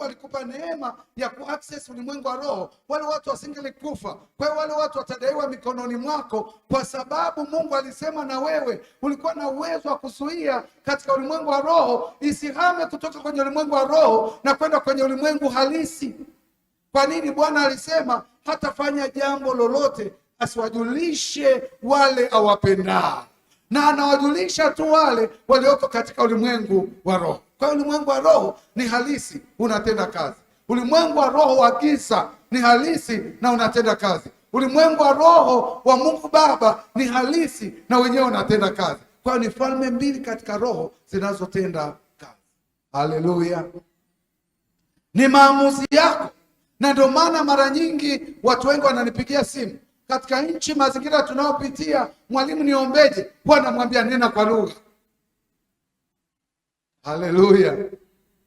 alikupa neema ya kuaccess ulimwengu wa roho, wale watu wasingelikufa. Kwa hiyo wale watu watadaiwa mikononi mwako, kwa sababu Mungu alisema na wewe ulikuwa na uwezo wa kuzuia katika ulimwengu wa roho isihame kutoka kwenye ulimwengu wa roho na kwenda kwenye ulimwengu halisi. Kwa nini? Bwana alisema hatafanya jambo lolote asiwajulishe wale awapendao, na anawajulisha tu wale walioko katika ulimwengu wa roho. Kwa hiyo ulimwengu wa roho ni halisi, unatenda kazi. Ulimwengu wa roho wa giza ni halisi na unatenda kazi. Ulimwengu wa roho wa Mungu Baba ni halisi na wenyewe unatenda kazi. Kwa hiyo ni falme mbili katika roho zinazotenda kazi. Haleluya! Ni maamuzi yako. Na ndio maana mara nyingi watu wengi wananipigia simu, katika nchi mazingira tunayopitia, mwalimu niombeje? Bwana mwambia nena kwa lugha. Haleluya!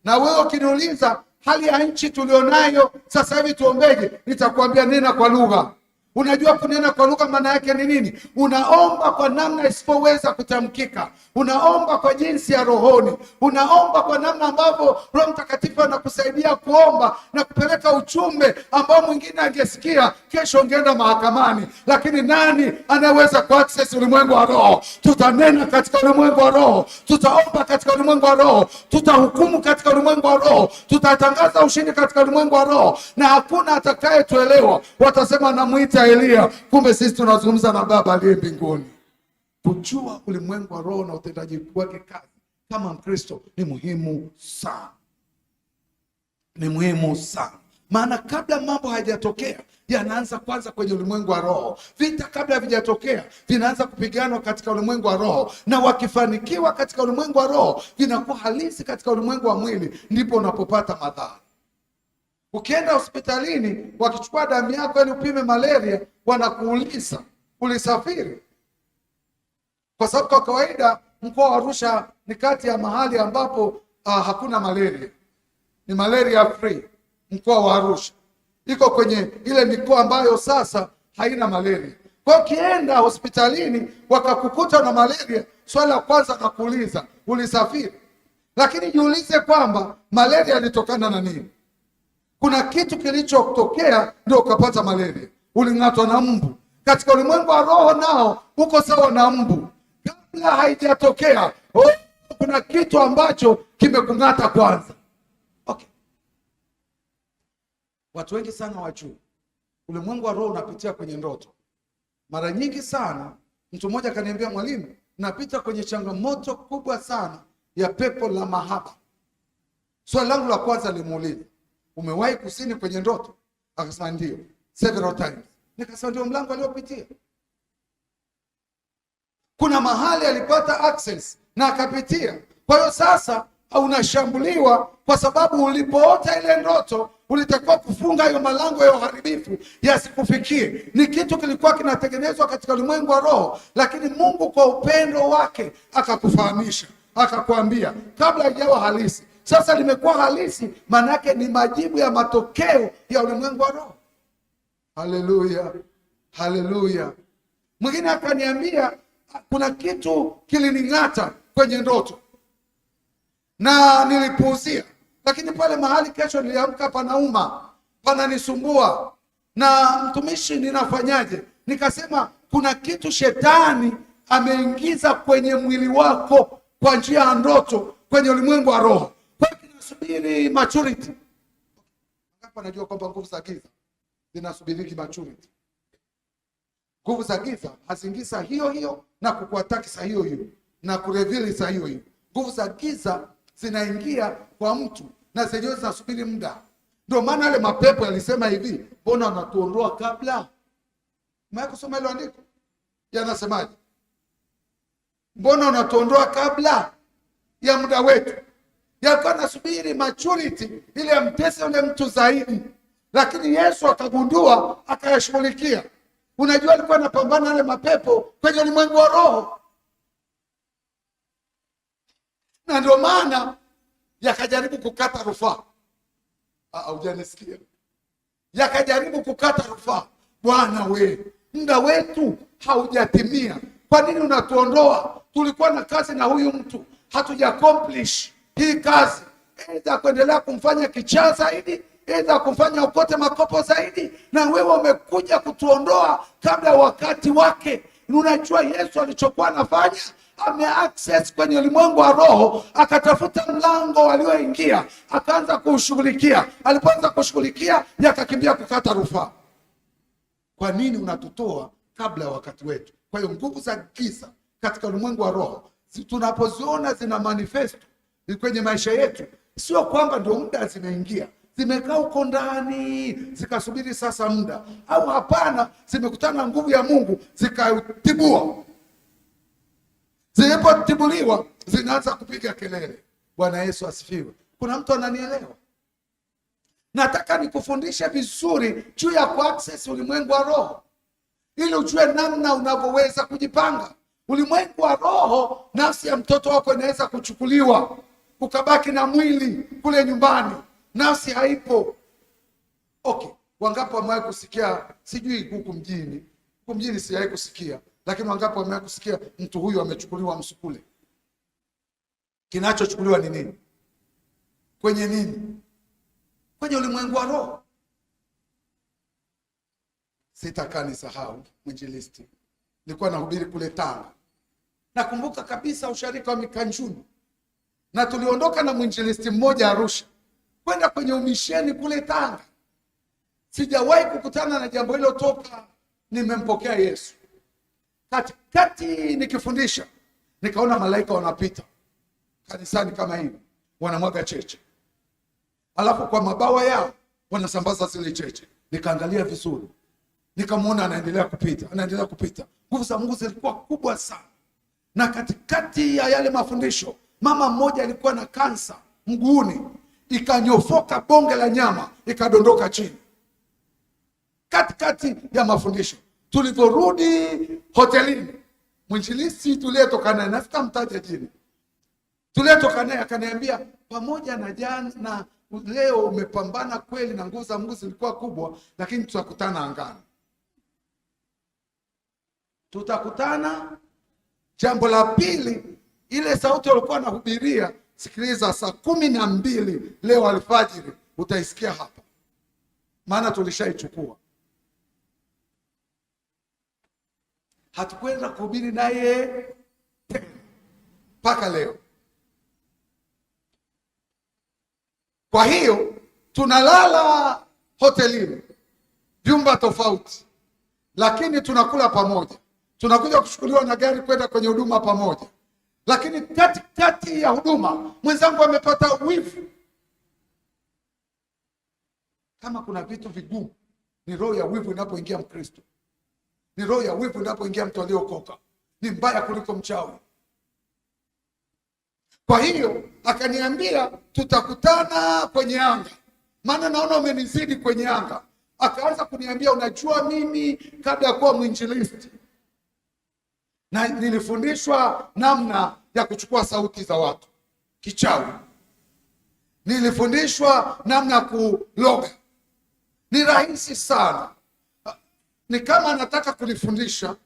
Na wewe ukiniuliza hali ya nchi tulionayo sasa hivi tuombeje, nitakwambia nena kwa lugha. Unajua kunena kwa lugha maana yake ni nini? Unaomba kwa namna isipoweza kutamkika. Unaomba kwa jinsi ya rohoni. Unaomba kwa namna ambavyo Roho Mtakatifu anakusaidia kuomba na kupeleka ujumbe ambao mwingine angesikia kesho ungeenda mahakamani. Lakini nani anaweza kuaccess ulimwengu wa roho? Tutanena katika ulimwengu wa roho, tutaomba katika ulimwengu wa roho, tutahukumu katika ulimwengu wa roho, tutatangaza ushindi katika ulimwengu wa roho, na hakuna atakayetuelewa. Watasema namuita Elia, kumbe sisi tunazungumza na Baba aliye mbinguni. Kujua ulimwengu wa roho na utendaji wake kazi kama Mkristo ni muhimu sana. Ni muhimu sana. Maana kabla mambo hayajatokea yanaanza kwanza kwenye ulimwengu wa roho. Vita kabla havijatokea vinaanza kupiganwa katika ulimwengu wa roho, na wakifanikiwa katika ulimwengu wa roho vinakuwa halisi katika ulimwengu wa mwili, ndipo unapopata madhara. Ukienda hospitalini wakichukua damu yako ili upime malaria, wanakuuliza ulisafiri? Kwa sababu kwa kawaida mkoa wa Arusha ni kati ya mahali ambapo hakuna malaria. Ni malaria free. Mkoa wa Arusha iko kwenye ile mikoa ambayo sasa haina malaria. Kwa ukienda hospitalini wakakukuta na malaria, swali la kwanza nakuuliza ulisafiri? Lakini jiulize kwamba malaria ilitokana na nini? Kuna kitu kilichotokea ndio ukapata malaria. Uling'atwa na mbu. Katika ulimwengu wa roho nao uko sawa na mbu. Kabla haijatokea, kuna kitu ambacho kimekung'ata kwanza. Okay. Watu wengi sana wajui ulimwengu wa roho unapitia kwenye ndoto. Mara nyingi sana mtu mmoja akaniambia, mwalimu, napita kwenye changamoto kubwa sana ya pepo la mahaba. Swali langu la kwanza limuuliza, umewahi kusini kwenye ndoto? Akasema ndio, several times. Nikasema ndio mlango aliopitia. Kuna mahali alipata access na akapitia. Kwa hiyo sasa unashambuliwa kwa sababu ulipoota ile ndoto ulitakiwa kufunga hayo malango ya uharibifu yasikufikie. Ni kitu kilikuwa kinatengenezwa katika ulimwengu wa roho, lakini Mungu kwa upendo wake akakufahamisha, akakwambia kabla haijawa halisi. Sasa limekuwa halisi, maana yake ni majibu ya matokeo ya ulimwengu wa roho. Haleluya, haleluya. Mwingine akaniambia kuna kitu kilining'ata kwenye ndoto na nilipuuzia, lakini pale mahali kesho niliamka panauma, pananisumbua, na mtumishi, ninafanyaje? Nikasema kuna kitu shetani ameingiza kwenye mwili wako kwa njia ya ndoto kwenye ulimwengu wa roho. Kwa hiyo kinasubiri maturity. Hapa najua kwamba nguvu za giza zinasubiri maturity. Nguvu za giza haziingii saa hiyo hiyo na kukuataki saa hiyo hiyo na kureveal saa hiyo hiyo. Nguvu za giza zinaingia kwa mtu na zenyewe zinasubiri muda. Ndio maana yale mapepo yalisema hivi, mbona wanatuondoa kabla? Mwaje kusoma hilo andiko? Yanasemaje? Mbona unatuondoa kabla ya muda wetu? Yalikuwa nasubiri maturity ili amtese yule mtu zaidi. Lakini Yesu akagundua, akayashughulikia. Unajua alikuwa anapambana na mapepo kwenye ulimwengu wa roho. Na ndio maana yakajaribu kukata rufaa. Hujanisikia? Yakajaribu kukata rufaa. Bwana we, muda wetu haujatimia. Kwa nini unatuondoa? Tulikuwa na kazi na huyu mtu, hatuja accomplish hii kazi. aidha kuendelea kumfanya kichaa zaidi, aidha kumfanya ukote makopo zaidi, na wewe umekuja kutuondoa kabla wakati wake. Unajua Yesu alichokuwa anafanya, ame access kwenye ulimwengu wa roho, akatafuta mlango walioingia, akaanza kushughulikia. Alipoanza kushughulikia, yakakimbia kukata rufaa. Kwa nini unatutoa kabla ya wakati wetu? Kwa hiyo nguvu za giza katika ulimwengu wa roho tunapoziona zina manifesto kwenye maisha yetu, sio kwamba ndio muda zimeingia, zimekaa huko ndani zikasubiri sasa muda, au hapana, zimekutana na nguvu ya Mungu zikatibua. Zilipotibuliwa zinaanza kupiga kelele. Bwana Yesu asifiwe. Kuna mtu ananielewa? Nataka nikufundishe vizuri juu ya kuaccess ulimwengu wa roho, ili ujue namna unavyoweza kujipanga. Ulimwengu wa roho, nafsi ya mtoto wako inaweza kuchukuliwa, ukabaki na mwili kule nyumbani, nafsi haipo. Okay, wangapi wamewahi kusikia, sijui huku mjini sijawahi kusikia, lakini wangapi wamewahi kusikia mtu huyu amechukuliwa msukule? Kinachochukuliwa ni nini? Kwenye nini? Kwenye ulimwengu wa roho. Sitakaa nisahau mwinjilisti, nilikuwa nahubiri kule Tanga. Nakumbuka kabisa usharika wa Mikanjuni, na tuliondoka na mwinjilisti mmoja Arusha kwenda kwenye umisheni kule Tanga. Sijawahi kukutana na jambo hilo toka nimempokea Yesu. Katikati nikifundisha, nikaona malaika wanapita kanisani kama hivi, wanamwaga cheche, alafu kwa mabawa yao wanasambaza zile cheche. Nikaangalia vizuri, nikamwona anaendelea kupita. Nguvu za Mungu zilikuwa kubwa sana. Na katikati ya yale mafundisho, mama mmoja alikuwa na kansa mguuni, ikanyofoka bonge la nyama, ikadondoka chini. Katikati ya mafundisho, tulivyorudi hotelini, mwinjilisti tuliyetoka naye, nafika mtaja jina, tuliyetoka naye akaniambia, pamoja na jana leo umepambana kweli na nguvu za Mungu zilikuwa kubwa, lakini tutakutana angani. Tutakutana. Jambo la pili, ile sauti walikuwa anahubiria, sikiliza, saa 12 leo alfajiri utaisikia hapa, maana tulishaichukua. Hatukwenda kuhubiri naye mpaka leo. Kwa hiyo tunalala hotelini, vyumba tofauti, lakini tunakula pamoja. Tunakuja kuchukuliwa na gari kwenda kwenye huduma pamoja, lakini katikati ya huduma mwenzangu amepata wivu. Kama kuna vitu vigumu, ni roho ya wivu inapoingia Mkristo, ni roho ya wivu inapoingia mtu aliyokoka, ni mbaya kuliko mchawi. Kwa hiyo akaniambia tutakutana kwenye anga, maana naona umenizidi kwenye anga. Akaanza kuniambia, unajua mimi kabla ya kuwa mwinjilisti na nilifundishwa namna ya kuchukua sauti za watu kichawi, nilifundishwa namna ya kuloga. Ni rahisi sana, ni kama anataka kunifundisha,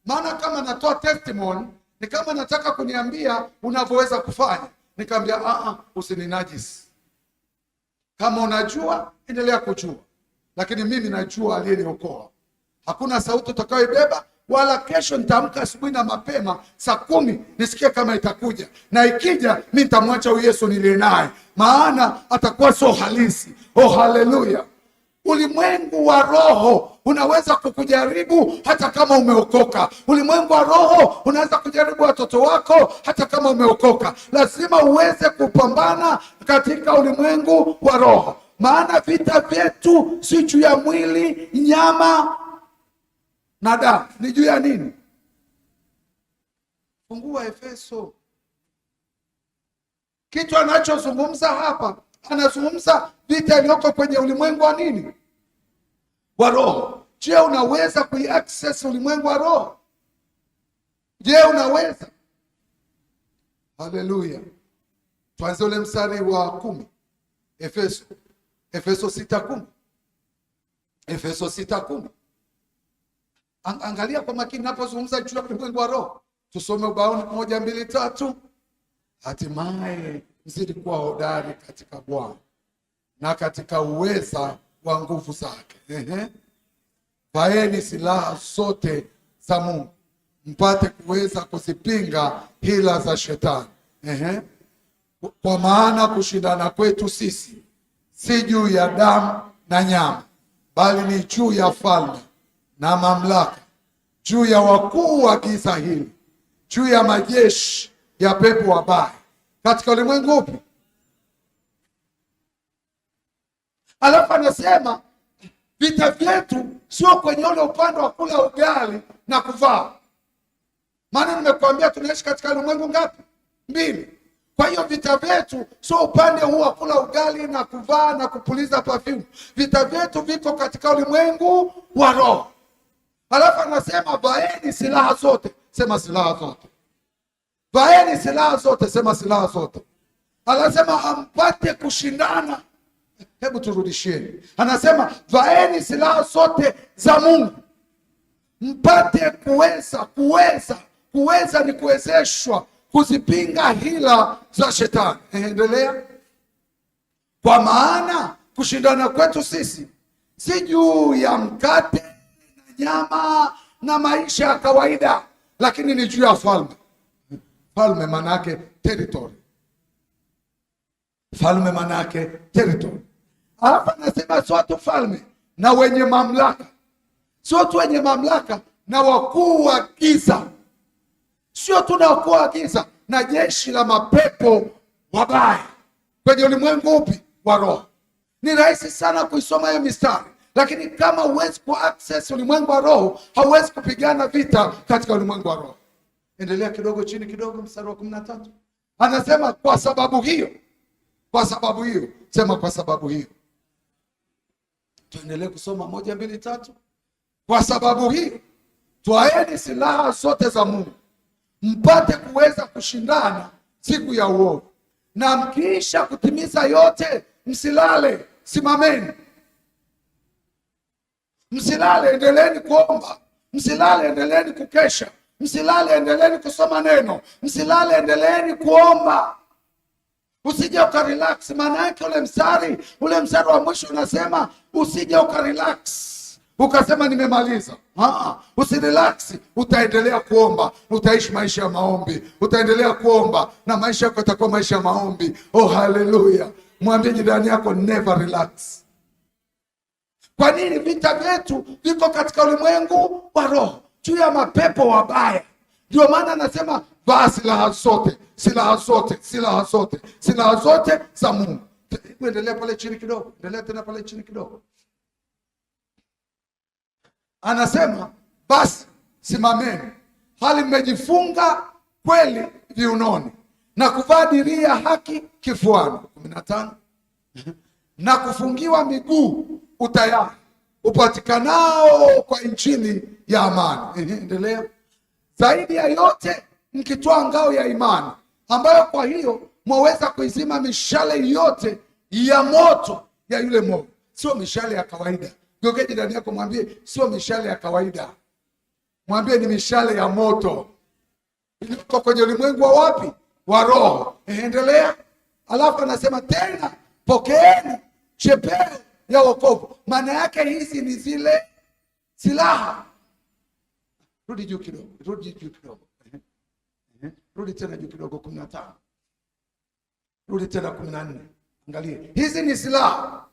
maana kama natoa testimony ni kama nataka kuniambia unavyoweza kufanya. Nikamwambia usininajisi. Kama unajua endelea kujua, lakini mimi najua aliyeniokoa. Hakuna sauti utakayoibeba, wala kesho nitaamka asubuhi na mapema saa 10 nisikie kama itakuja, na ikija mimi nitamwacha huyu Yesu niliye naye, maana atakuwa sio halisi. Oh, haleluya! Ulimwengu wa roho unaweza kukujaribu hata kama umeokoka. Ulimwengu wa roho unaweza kujaribu watoto wako hata kama umeokoka. Lazima uweze kupambana katika ulimwengu wa roho, maana vita vyetu si juu ya mwili, nyama na damu. Ni juu ya nini? Fungua Efeso. Kitu anachozungumza hapa, anazungumza vita iliyoko kwenye ulimwengu wa nini? Wa roho. Je, unaweza kuiaccess ulimwengu wa roho? Je, unaweza? Haleluya. Tuanze ule mstari wa 10. Efeso 6:10. Efeso 6:10. Angalia kwa makini napozungumza juu ya ulimwengu wa roho. Tusome ubaoni 1, 2, 3. Hatimaye mzidi kuwa hodari katika Bwana na katika uweza wa nguvu zake. Vaeni silaha zote za Mungu mpate kuweza kuzipinga hila za shetani. Kwa maana kushindana kwetu sisi si juu ya damu na nyama, bali ni juu ya falme na mamlaka, juu ya wakuu wa giza hili, juu ya majeshi ya pepo wabaya katika ulimwengu upi? Alafu anasema vita vyetu sio kwenye ule upande wa kula ugali na kuvaa. Maana nimekuambia tunaishi katika ulimwengu ngapi? 2. Kwa hiyo vita vyetu sio upande huu wa kula ugali na kuvaa na kupuliza perfume. Vita vyetu viko katika ulimwengu wa roho. Alafu anasema vaeni silaha zote. Sema silaha zote. Vaeni silaha zote. Sema silaha zote. Anasema ampate kushindana. Hebu turudishieni. Anasema vaeni silaha zote za Mungu mpate kuweza ni kuwezeshwa kuzipinga hila za shetani. Endelea. Kwa maana kushindana kwetu sisi si juu ya mkate na nyama na maisha ya kawaida, lakini ni juu ya falme. Falme manake territory. Falme manake territory. Hapa nasema sio tu falme na wenye mamlaka, sio tu wenye mamlaka na wakuu wa giza, sio tu na wakuu wa giza na jeshi la mapepo wabaya kwenye ulimwengu upi? Wa roho. Ni rahisi sana kuisoma hiyo mistari, lakini kama huwezi ku access ulimwengu wa roho, hauwezi kupigana vita katika ulimwengu wa roho. Endelea kidogo chini kidogo, mstari wa 13. Anasema kwa sababu hiyo. Sema kwa sababu hiyo. Tuendelee kusoma 1, 2, 3. Kwa sababu hiyo twaeni silaha zote za Mungu mpate kuweza kushindana siku ya uovu, na mkiisha kutimiza yote msilale, simameni. Msilale, endeleeni kuomba. Msilale, endeleeni kukesha. Msilale, endeleeni kusoma neno. Msilale, endeleeni kuomba. Usije ukarelax. Maana yake ule mstari wa mwisho unasema usije ukarelax ukasema nimemaliza. Usirelax, utaendelea kuomba, utaishi maisha ya maombi, utaendelea kuomba na maisha yako yatakuwa maisha ya maombi. Oh, haleluya. Mwambie jirani yako never relax. Kwa nini? Vita vyetu viko katika ulimwengu wa roho, juu ya mapepo wabaya. Ndio maana anasema vaa silaha zote, silaha zote, silaha zote, silaha zote za Mungu. Endelea pale chini kidogo, endelea tena pale chini kidogo. Anasema basi simameni, hali mmejifunga kweli viunoni na kuvaa dirii ya haki kifuani. 15. Na kufungiwa miguu utayari upatikanao kwa injili ya amani. Endelea. Zaidi ya yote mkitwaa ngao ya imani, ambayo kwa hiyo mwaweza kuizima mishale yote ya moto ya yule mwovu. Sio mishale ya kawaida. Geuke ndani yako mwambie sio mishale ya kawaida. Mwambie ni mishale ya moto. Ilikuwa kwenye ulimwengu wa wapi? Wa roho. Endelea. Alafu anasema tena pokeeni chepeo ya wokovu. Maana yake hizi ni zile silaha. Rudi juu kidogo. Rudi tena juu kidogo 15. Rudi tena 14. Angalia. Hizi ni silaha.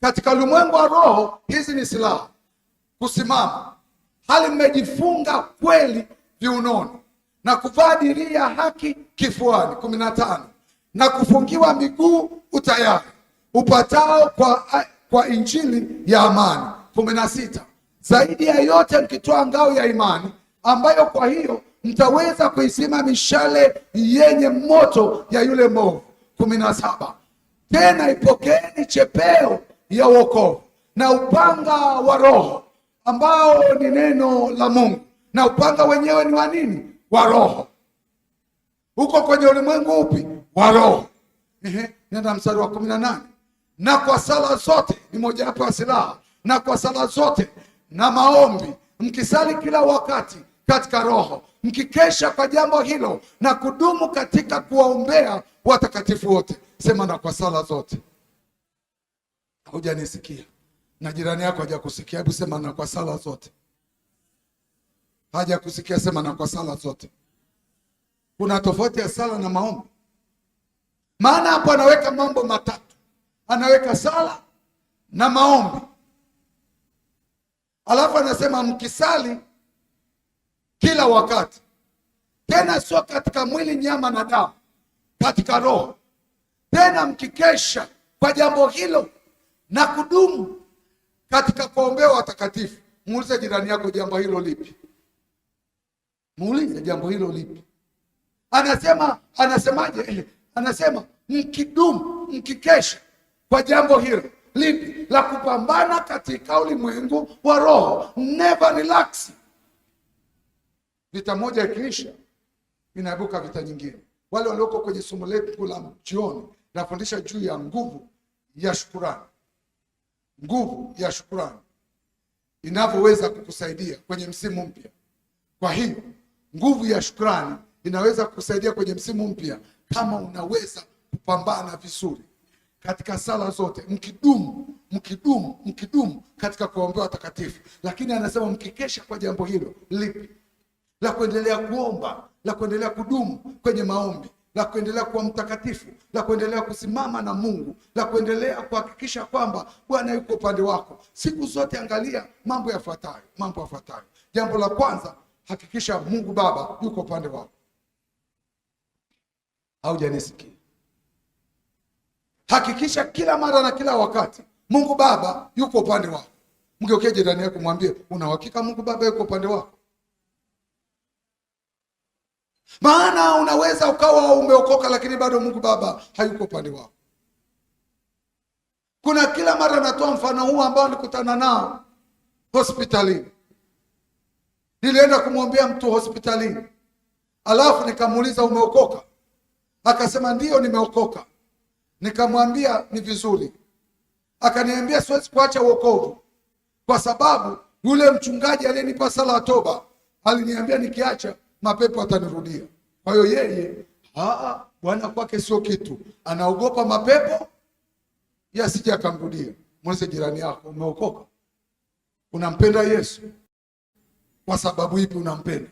Katika ulimwengu wa roho hizi ni silaha. Kusimama, hali mmejifunga kweli viunoni na kuvaa dirii ya haki kifuani. 15. Na kufungiwa miguu utayari upatao kwa injili ya amani. 16. Zaidi ya yote mkitwaa ngao ya imani, ambayo kwa hiyo mtaweza kuizima mishale yenye moto ya yule mwovu. 17. Tena ipokeeni chepeo ya wokovu na upanga wa roho, ambao ni neno la Mungu. Na upanga wenyewe ni wa nini? Wa roho. Uko kwenye ulimwengu upi? Wa roho. Nenda mstari wa 18. Na kwa sala zote, ni moja wapo ya silaha, na kwa sala zote na maombi mkisali kila wakati katika roho, mkikesha kwa jambo hilo na kudumu katika kuwaombea watakatifu wote. Sema na kwa sala zote. Hujanisikia na jirani yako hajakusikia, hebu sema na kwa sala zote. Hajakusikia, sema na kwa sala zote. Kuna tofauti ya sala na maombi. Maana hapo anaweka mambo matatu, anaweka sala na maombi, alafu anasema mkisali kila wakati, tena sio katika mwili, nyama na damu, katika roho, tena mkikesha kwa jambo hilo na kudumu katika kuombea watakatifu. Muulize jirani yako, jambo hilo lipi? Muulize, jambo hilo lipi? Anasemaje? Anasema mkidumu, mkikesha kwa jambo hilo lipi? La kupambana katika ulimwengu wa roho. Never relax. Vita moja ikiisha, inaibuka vita nyingine. Wale walioko kwenye somo letu la jioni, nafundisha juu ya nguvu ya shukrani. Nguvu ya shukrani inavyoweza kukusaidia kwenye msimu mpya. Kwa hiyo nguvu ya shukrani inaweza kukusaidia kwenye msimu mpya kama unaweza kupambana vizuri katika sala zote, mkidumu katika kuombea watakatifu. Lakini anasema mkikesha kwa jambo hilo lipi? La kuendelea kuomba, la kuendelea kudumu kwenye maombi, la kuendelea kuwa mtakatifu, la kuendelea kusimama na Mungu, la kuendelea kuhakikisha kwamba Bwana yuko upande wako siku zote. Angalia mambo yafuatayo. Jambo la kwanza, hakikisha Mungu Baba yuko upande wako. Haujanisikia? Hakikisha kila mara na kila wakati Mungu Baba yuko upande wako. Mgeukie jirani yako, mwambie, una uhakika Mungu Baba yuko upande wako? Maana unaweza ukawa umeokoka lakini bado Mungu Baba hayuko upande wako. Kuna kila mara natoa mfano huu ambao nilikutana nao hospitalini. Nilienda kumwombea mtu hospitalini, alafu nikamuuliza, umeokoka? Akasema ndio, nimeokoka. Nikamwambia ni vizuri. Akaniambia siwezi kuacha wokovu kwa sababu yule mchungaji aliyenipa sala ya toba aliniambia nikiacha mapepo atanirudia. Kwa hiyo yeye Bwana kwake sio kitu, anaogopa mapepo yasije akamrudia. Mweze jirani yako, umeokoka? Unampenda Yesu? Kwa sababu ipi unampenda?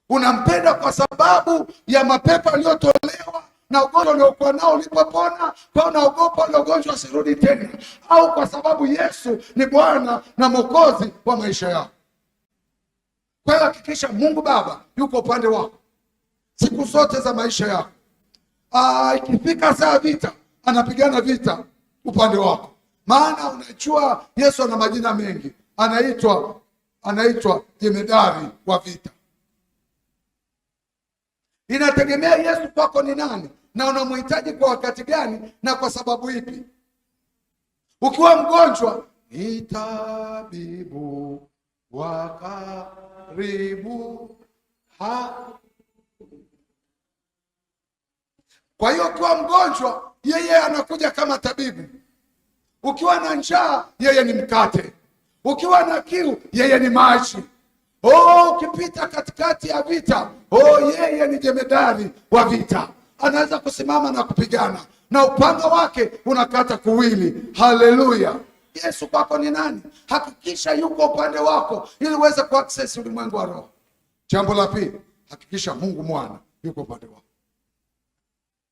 Unampenda kwa sababu ya mapepo aliyotolewa na ugonjwa uliokuwa nao ulipopona, kwa unaogopa ule ugonjwa asirudi tena, au kwa sababu Yesu ni Bwana na Mwokozi wa maisha yako? Kwa hiyo hakikisha Mungu Baba yuko upande wako siku zote za maisha yako. Ikifika saa vita, anapigana vita upande wako. Maana unajua Yesu ana majina mengi, anaitwa jemedari wa vita. Inategemea Yesu kwako ni nani na unamhitaji kwa wakati gani na kwa sababu ipi. Ukiwa mgonjwa, ni tabibu wa karibu. Kwa hiyo ukiwa mgonjwa, yeye anakuja kama tabibu. Ukiwa na njaa, yeye ni mkate. Ukiwa na kiu, yeye ni maji. Ukipita katikati ya vita, yeye ni jemedari wa vita. Anaweza kusimama na kupigana, na upanga wake unakata kuwili. Haleluya! Yesu kwako ni nani? Hakikisha yuko upande wako ili uweze kuaccess ulimwengu wa roho. Jambo la pili, hakikisha Mungu Mwana yuko upande wako.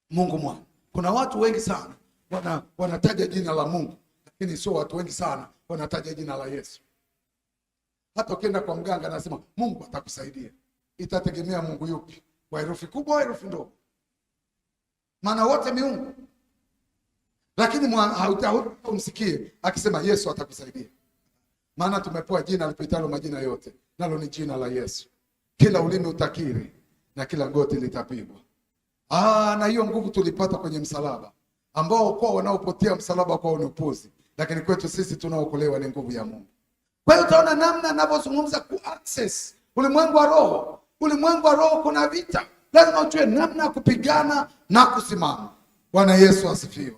Mungu Mwana. Kuna watu wengi sana wanataja jina la Mungu, lakini sio watu wengi sana wanataja jina la Yesu. Hata ukienda kwa mganga anasema Mungu atakusaidia, itategemea Mungu yupi, wa herufi kubwa au herufi ndogo, maana wote miungu. Lakini hautamsikie akisema Yesu atakusaidia, maana tumepewa jina lipitalo majina yote, nalo ni jina la Yesu. Kila ulimi utakiri na kila goti litapigwa. Na hiyo nguvu tulipata kwenye msalaba, ambao kwa wanaopotea msalaba kwa ni upuzi, lakini kwetu sisi tunaokolewa ni nguvu ya Mungu. Kwa hiyo utaona namna ninavyozungumza ku-access ulimwengu wa roho. Ulimwengu wa roho kuna vita, lazima ujue namna ya kupigana na kusimama. Bwana Yesu asifiwe.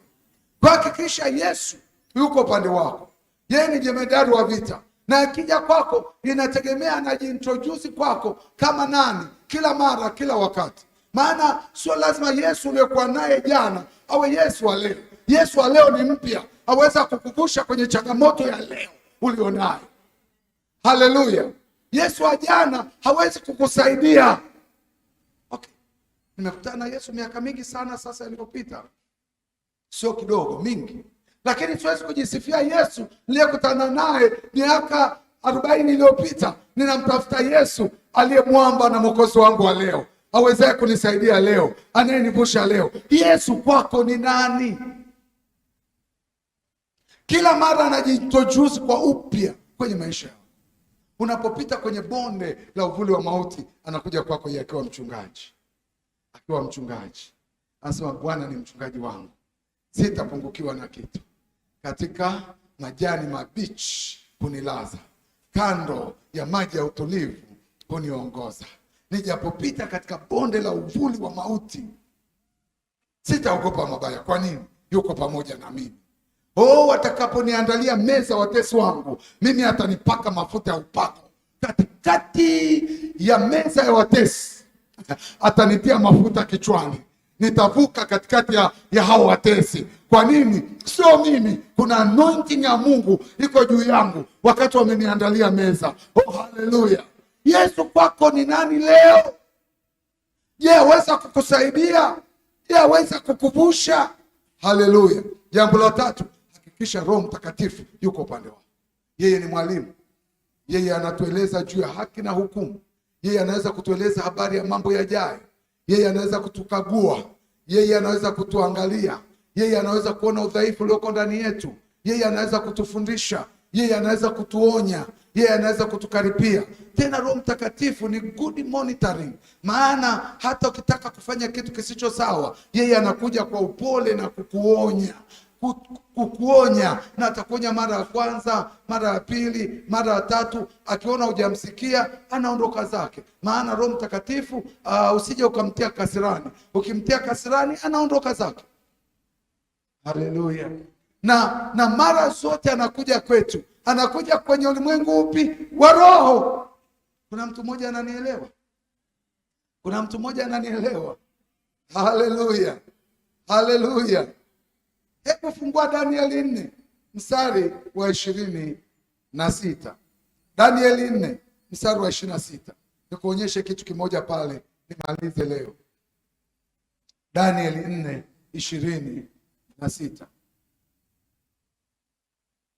Kwa hakikisha Yesu yuko upande wako. Yeye ni jemedari wa vita, na akija kwako inategemea anajiintroduce kwako kama nani, kila mara, kila wakati. Maana sio lazima Yesu uliokuwa naye jana awe Yesu wa leo. Yesu wa leo ni mpya, aweza kukukusha kwenye changamoto ya leo ulionayo. Haleluya. Yesu wa jana hawezi kukusaidia. Okay. Nimekutana na Yesu miaka mingi sana sasa iliyopita. Sio kidogo, mingi. Lakini siwezi kujisifia Yesu niliyekutana naye miaka 40 iliyopita. Ninamtafuta Yesu aliye mwamba na mwokozi wangu wa leo, awezaye kunisaidia leo, anayenivusha leo. Yesu kwako ni nani? Kila mara anajintroduce kwa upya kwenye maisha yako. Unapopita kwenye bonde la uvuli wa mauti, anakuja kwako yeye akiwa mchungaji. Akiwa mchungaji. Anasema Bwana ni mchungaji wangu, sitapungukiwa na kitu. Katika majani mabichi hunilaza, kando ya maji ya utulivu huniongoza. Nijapopita katika bonde la uvuli wa mauti, sitaogopa mabaya. Kwa nini? Yuko pamoja na mimi. Watakaponiandalia meza watesi wangu, mimi atanipaka mafuta ya upako. Katikati ya meza ya watesi atanitia mafuta kichwani. Nitavuka katikati ya hao watesi. Kwa nini? Sio mimi, kuna anointing ya Mungu iko juu yangu wakati wameniandalia meza. Haleluya. Yesu kwako ni nani leo? Je, aweza kukusaidia? Je, aweza kukuvusha? Haleluya. Jambo la tatu, hakikisha Roho Mtakatifu yuko upande wako. Yeye ni mwalimu. Yeye anatueleza juu ya haki na hukumu. Yeye anaweza kutueleza habari ya mambo yajayo. Yeye anaweza kutukagua. Yeye anaweza kutuangalia. Yeye anaweza kuona udhaifu ulioko ndani yetu. Yeye anaweza kutufundisha. Yeye anaweza kutuonya. Yeye anaweza kutukaripia. Tena Roho Mtakatifu ni good monitoring. Maana hata ukitaka kufanya kitu kisicho sawa, yeye anakuja kwa upole na kukuonya. Na atakuonya mara ya kwanza, mara ya pili, mara ya tatu. Akiona hujamsikia, anaondoka zake. Maana Roho Mtakatifu usije ukamtia kasirani. Ukimtia kasirani, anaondoka zake. Haleluya. Na mara zote anakuja kwetu. Anakuja kwenye ulimwengu upi? Wa roho. Kuna mtu mmoja ananielewa? Kuna mtu mmoja ananielewa? Haleluya. Haleluya. Hebu fungua Danieli 4 mstari wa 26. Danieli 4 mstari wa 26. Nikuonyeshe kitu kimoja pale nimalize leo. Danieli 4:26.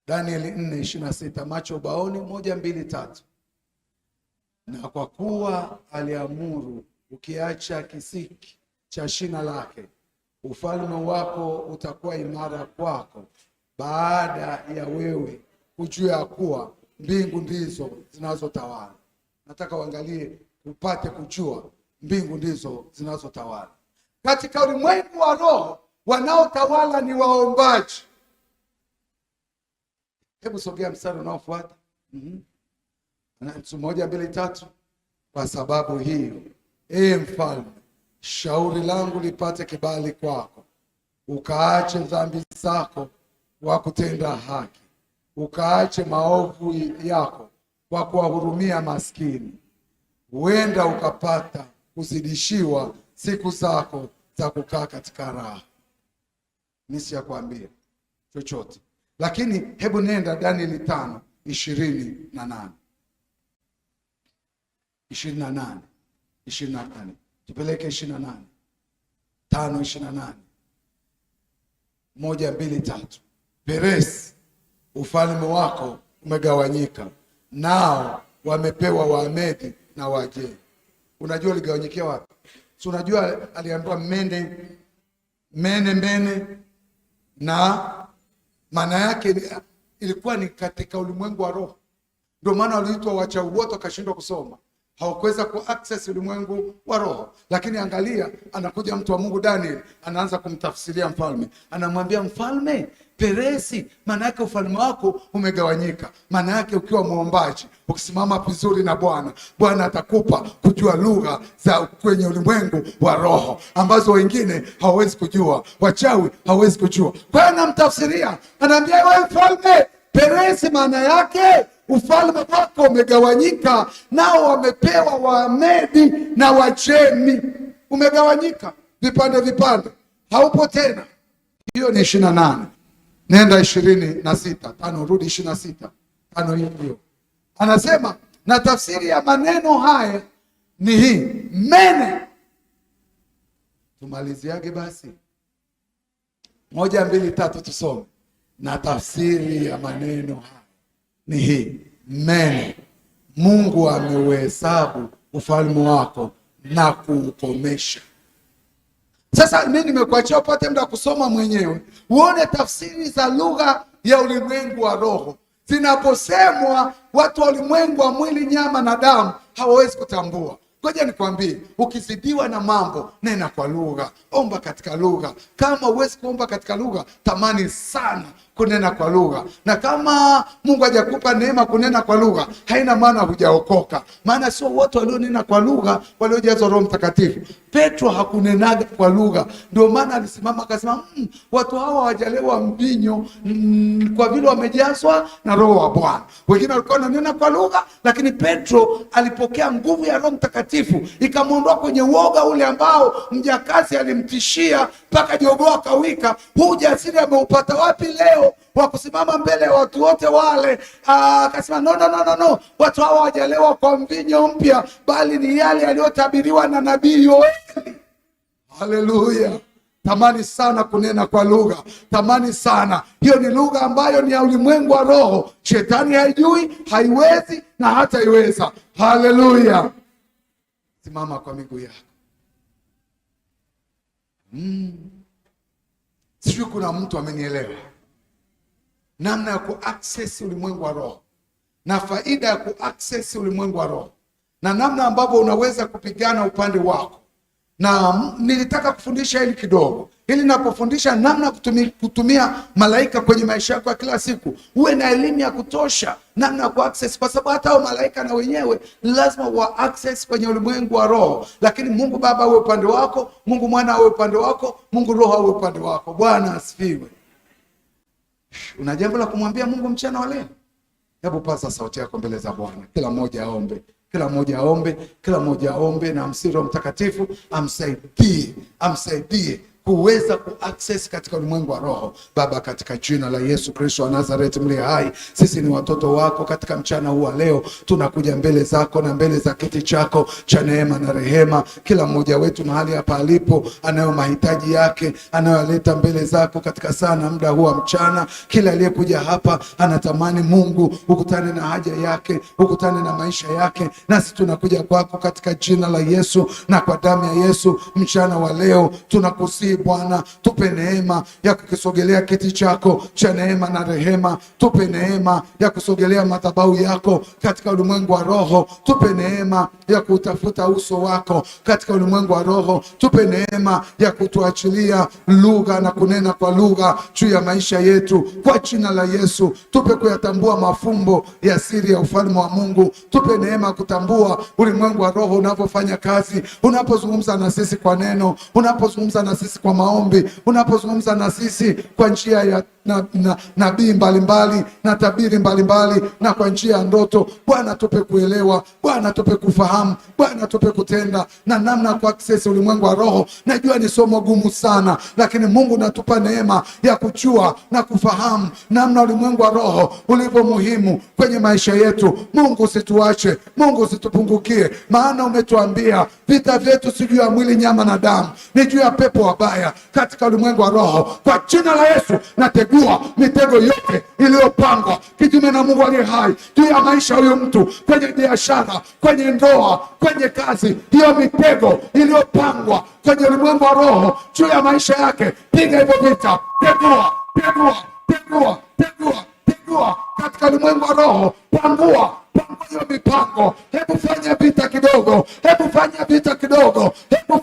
Danieli 4:26. Macho ubaoni, 1, 2, 3. Na kwa kuwa aliamuru ukiacha kisiki cha shina lake, ufalme wako utakuwa imara kwako, baada ya wewe kujua kuwa mbingu ndizo zinazotawala. Nataka uangalie upate kujua mbingu ndizo zinazotawala. Katika ulimwengu wa roho, wanaotawala ni waombaji. Hebu sogea mstari unaofuata. 1, 2, 3. Kwa sababu hiyo, mfalme, shauri langu lipate kibali kwako, ukaache dhambi zako kwa kutenda haki, ukaache maovu yako kwa kuwahurumia maskini. Huenda ukapata kuzidishiwa siku zako za kukaa katika raha. Nisiyakwambia chochote. Lakini hebu nenda Danieli 5:28. 28. Tupeleke 28. 5:28. 1, 2, 3. Peresi, ufalme wako umegawanyika, nao wamepewa Wamedi na Wajemi. Unajua aligawanyikia wapi? So unajua aliambiwa mene na maana yake ilikuwa ni katika ulimwengu wa roho. Ndio maana waliitwa wachawi wote wakashindwa kusoma. Hawakuweza ku access ulimwengu wa roho. Lakini angalia, anakuja mtu wa Mungu Daniel, anaanza kumtafsiria mfalme. Anamwambia mfalme, Peresi, maana yake ufalme wako umegawanyika. Maana yake ukiwa muombaji, ukisimama vizuri na Bwana, Bwana atakupa kujua lugha za kwenye ulimwengu wa roho ambazo wengine hawawezi kujua, wachawi hawawezi kujua. Kwa hiyo anamtafsiria, anaambia wewe mfalme, Peresi maana yake ufalme wako umegawanyika, nao wamepewa Wamedi na Wajemi. umegawanyika vipande vipande, haupo tena. Hiyo ni 28. Nenda 26, 5 rudi 26, 5 hiyo. Anasema na tafsiri ya maneno haya ni hii, mene. Tumaliziage basi 1, 2, 3 tusome. Na tafsiri ya maneno haya ni hii, mene. Mungu ameuhesabu ufalme wako na kuukomesha. Sasa mimi nimekuachia upate muda kusoma mwenyewe, uone tafsiri za lugha ya ulimwengu wa roho. Zinaposemwa, watu wa ulimwengu wa mwili, nyama na damu hawawezi kutambua. Ngoja nikwambie, ukizidiwa na mambo, nena kwa lugha, omba katika lugha. Kama huwezi kuomba katika lugha, tamani sana kunena kwa lugha. Na kama Mungu hajakupa neema kunena kwa lugha, haina maana hujaokoka. Maana sio wote walionena kwa lugha waliojazwa Roho Mtakatifu. Petro hakunenaga kwa lugha, ndio maana alisimama akasema, watu hawa hawajalewa mvinyo kwa vile wamejazwa na Roho wa Bwana. Wengine walikuwa wananena kwa lugha, lakini Petro alipokea nguvu ya Roho Mtakatifu, ikamwondoa kwenye uoga ule ambao mjakazi alimtishia mpaka jogoo akawika. Huu ujasiri ameupata wapi leo wa kusimama mbele ya watu wote wale? Akasema no, watu hawa hawajalewa kwa mvinyo mpya, bali ni yale yaliyotabiriwa na nabii Yoeli. Haleluya! Tamani sana kunena kwa lugha, tamani sana. Hiyo ni lugha ambayo ni ya ulimwengu wa roho. Shetani haijui, haiwezi na hata iweza. Haleluya! Simama kwa miguu yako. Sijui kuna mtu amenielewa namna ya kuaccess ulimwengu wa roho na faida ya kuaccess ulimwengu wa roho na namna ambavyo unaweza kupigana upande wako. Na nilitaka kufundisha hili kidogo, ili napofundisha namna kutumia malaika kwenye maisha yako ya kila siku, uwe na elimu ya kutosha namna ya kuaccess, kwa sababu hata hao malaika na wenyewe lazima wa access kwenye ulimwengu wa roho. Lakini Mungu Baba awe upande wako, Mungu Mwana awe upande wako, Mungu Roho awe upande wako. Bwana asifiwe. Una jambo la kumwambia Mungu mchana wa leo? Hebu paza sauti yako mbele za Bwana. Kila mmoja aombe. Kila mmoja aombe, kila mmoja aombe, na Roho Mtakatifu amsaidie kuweza kuaccess katika ulimwengu wa roho. Baba, katika jina la Yesu Kristo wa Nazareti mliye hai, sisi ni watoto wako. Katika mchana huu wa leo tunakuja mbele zako na mbele za kiti chako cha neema na rehema. Kila mmoja wetu mahali hapa alipo anayo mahitaji yake, anayoleta mbele zako katika saa na muda huu wa mchana. Kila aliyekuja hapa anatamani Mungu ukutane na haja yake, ukutane na maisha yake. Nasi tunakuja kwako katika jina la Yesu na kwa damu ya Yesu. Mchana wa leo tunakusihi Bwana, tupe neema ya kukisogelea kiti chako cha neema na rehema. Tupe neema ya kusogelea madhabahu yako katika ulimwengu wa roho. Tupe neema ya kutafuta uso wako katika ulimwengu wa roho. Tupe neema ya kutuachilia lugha na kunena kwa lugha juu ya maisha yetu kwa jina la Yesu. Tupe kuyatambua mafumbo ya siri ya ufalme wa Mungu. Tupe neema ya kutambua ulimwengu wa roho unavyofanya kazi, unapozungumza na sisi kwa neno, unapozungumza na sisi kwa maombi, unapozungumza na sisi kwa njia ya nabii mbalimbali na tabiri mbalimbali na kwa njia ya ndoto. Bwana, tupe kuelewa, Bwana tupe kufahamu, Bwana tupe kutenda na namna kwa access ulimwengu wa roho. Najua ni somo gumu sana, lakini Mungu natupa neema ya kujua na kufahamu namna ulimwengu wa roho ulivyo muhimu kwenye maisha yetu. Mungu usituache, Mungu usitupungukie, maana umetuambia vita vyetu si juu ya mwili, nyama na damu, ni juu ya pepo wabaya katika ulimwengu wa roho. Kwa jina la Yesu nategua mitego yote iliyopangwa kinyume na Mungu aliye hai juu ya maisha huyu mtu, kwenye biashara, kwenye ndoa, kwenye kazi. Hiyo mitego iliyopangwa kwenye ulimwengu wa roho juu ya maisha yake, piga hivyo vita, tegua katika ulimwengu wa roho. Pangua hiyo mipango. Hebu fanya vita kidogo, hebu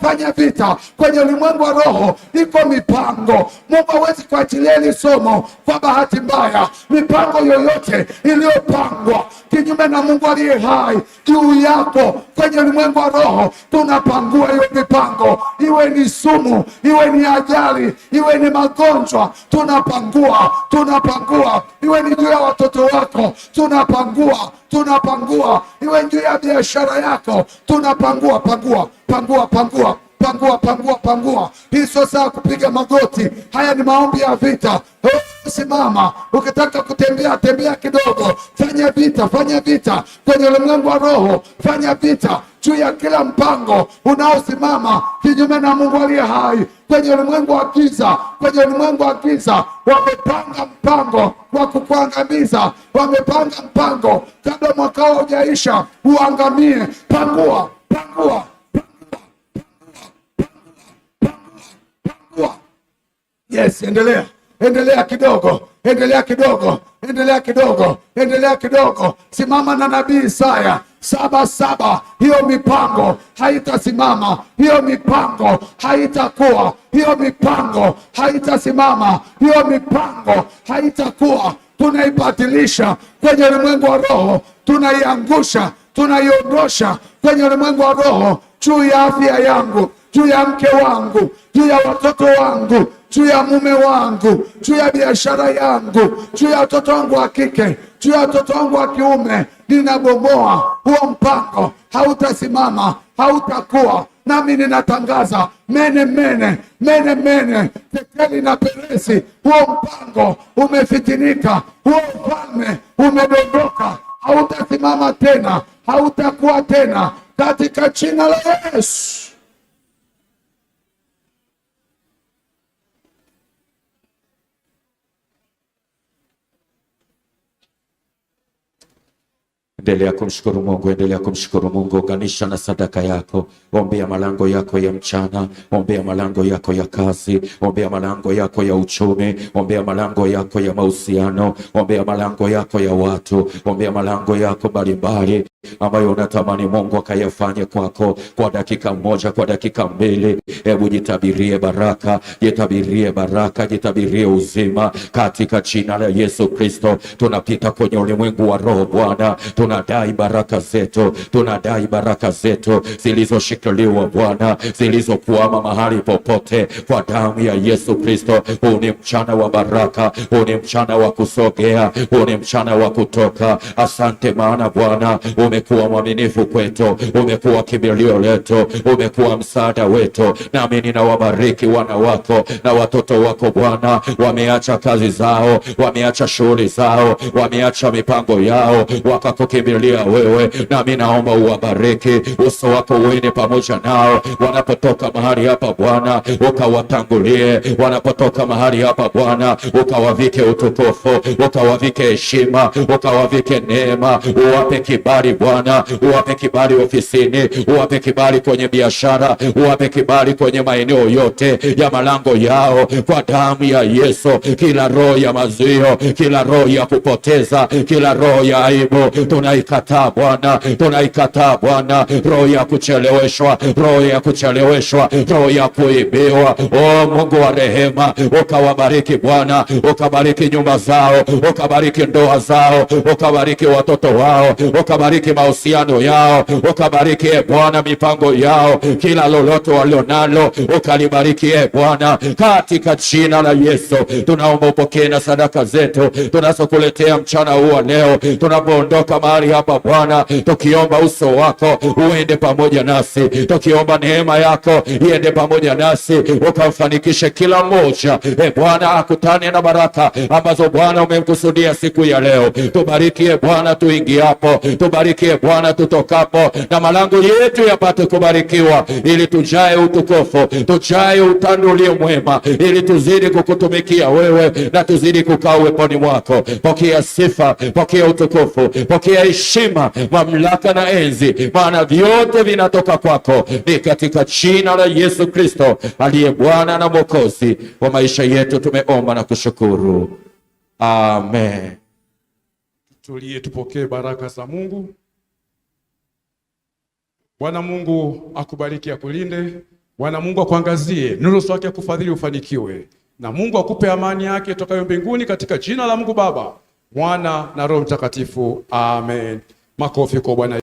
fanya vita kwenye ulimwengu wa roho. Iko mipango. Mungu hawezi kuachilia hili somo kwa bahati mbaya. Mipango yoyote iliyopangwa kinyume na Mungu aliye hai juu yako kwenye ulimwengu wa roho, tunapangua hiyo mipango. Iwe ni sumu, iwe ni ajali, iwe ni magonjwa, tunapangua. Iwe ni juu ya watoto wako, tunapangua. Iwe juu ya biashara yako, tunapangua. pangua, pangua, pangua. Hii sio saa kupiga magoti. Haya ni maombi ya vita. Simama, ukitaka kutembea tembea kidogo. Fanya vita, fanya vita kwenye ulimwengu wa roho. Fanya vita juu ya kila mpango unaosimama kinyume na Mungu aliye hai. Kwenye ulimwengu wa giza, kwenye ulimwengu wa giza wamepanga mpango wa kukuangamiza. Wamepanga mpango kabla mwaka hujaisha uangamie. Pangua, pangua, pangua. Yes, endelea. Endelea kidogo, endelea kidogo, endelea kidogo, endelea kidogo. Simama na nabii Isaya 7:7. Hiyo mipango haitasimama, hiyo mipango haitakuwa, hiyo mipango haitasimama, hiyo mipango haitakuwa. Tunaibatilisha kwenye ulimwengu wa roho, tunaiangusha, tunaiondosha kwenye ulimwengu wa roho, juu ya afya yangu, juu ya mke wangu, juu ya watoto wangu, juu ya mume wangu, juu ya biashara yangu, juu ya watoto wangu wa kike, juu ya watoto wangu wa kiume. Ninabomoa huo mpango, hautasimama, hautakuwa. Nami ninatangaza mene mene, mene mene, Tekeli na Peresi, huo mpango umefitinika, huo ufalme umedondoka, hautasimama tena, hautakuwa tena, katika jina la Yesu. Endelea kumshukuru Mungu, endelea kumshukuru Mungu. Unganisha na sadaka yako. Ombea malango yako ya mchana, ombea malango yako ya kazi, ombea malango yako ya uchumi, ombea malango yako ya mahusiano, ombea malango yako ya watu, ombea malango yako mbalimbali ambayo unatamani Mungu akayafanye kwako kwa dakika moja, kwa dakika mbili. Hebu jitabirie baraka, jitabirie baraka, jitabirie uzima katika jina la Yesu Kristo. Tunapita kwenye ulimwengu wa roho Bwana, tunadai baraka zetu, tunadai baraka zetu zilizoshikiliwa Bwana, zilizokuama mahali popote kwa damu ya Yesu Kristo. Huu ni mchana wa baraka, huu ni mchana wa kusogea, huu ni mchana wa kutoka. Asante maana Bwana umekuwa mwaminifu kwetu, umekuwa kimbilio letu, umekuwa msaada wetu. Nami ninawabariki wana wako na watoto wako Bwana, wameacha kazi zao, wameacha shughuli zao, wameacha mipango yao, wakakukimbilia wewe. Nami naomba uwabariki, uso wako uende pamoja nao wanapotoka mahali hapa Bwana, ukawatangulie wanapotoka mahali hapa Bwana, ukawavike utukufu, ukawavike heshima, ukawavike neema, uwape kibali Bwana, uwape kibali ofisini, uwape kibali kwenye biashara, uwape kibali kwenye maeneo yote ya malango yao kwa damu ya Yesu. Kila roho ya mazuio, kila roho ya kupoteza, kila roho ya aibu tunaikataa Bwana, tunaikataa Bwana. Roho ya kucheleweshwa, roho ya kucheleweshwa, roho ya kuibiwa, oh Mungu wa rehema, ukawabariki Bwana, ukabariki nyumba zao, ukabariki ndoa zao, ukabariki watoto wao, ukabariki mahusiano yao, ukabariki Bwana mipango yao, kila lolote walionalo ukalibariki Bwana, katika jina la Yesu. Tunaomba upokee na sadaka zetu tunazokuletea mchana huu leo, tunapoondoka mahali hapa Bwana, tukiomba uso wako uende pamoja nasi, tukiomba neema yako iende pamoja nasi, ukamfanikishe kila mmoja Bwana, akutane na baraka ambazo Bwana umemkusudia siku ya leo. Tubariki Bwana tuingiapo, tubariki Bwana tutokapo, na malango yetu yapate kubarikiwa, ili tujae utukufu, tujae utando ulio mwema, ili tuzidi kukutumikia wewe na tuzidi kukaa uweponi mwako. Pokea sifa, pokea utukufu, pokea heshima, mamlaka na enzi, maana vyote vinatoka kwako. Ni katika jina la Yesu Kristo aliye Bwana na Mwokozi wa maisha yetu tumeomba na kushukuru, amen. Tulie tupokee baraka za Mungu. Bwana Mungu akubariki, akulinde. Bwana Mungu akuangazie nuru zake, akufadhili ufanikiwe, na Mungu akupe amani yake tokayo mbinguni, katika jina la Mungu Baba, Mwana na Roho Mtakatifu, amen. Makofi kwa Bwana.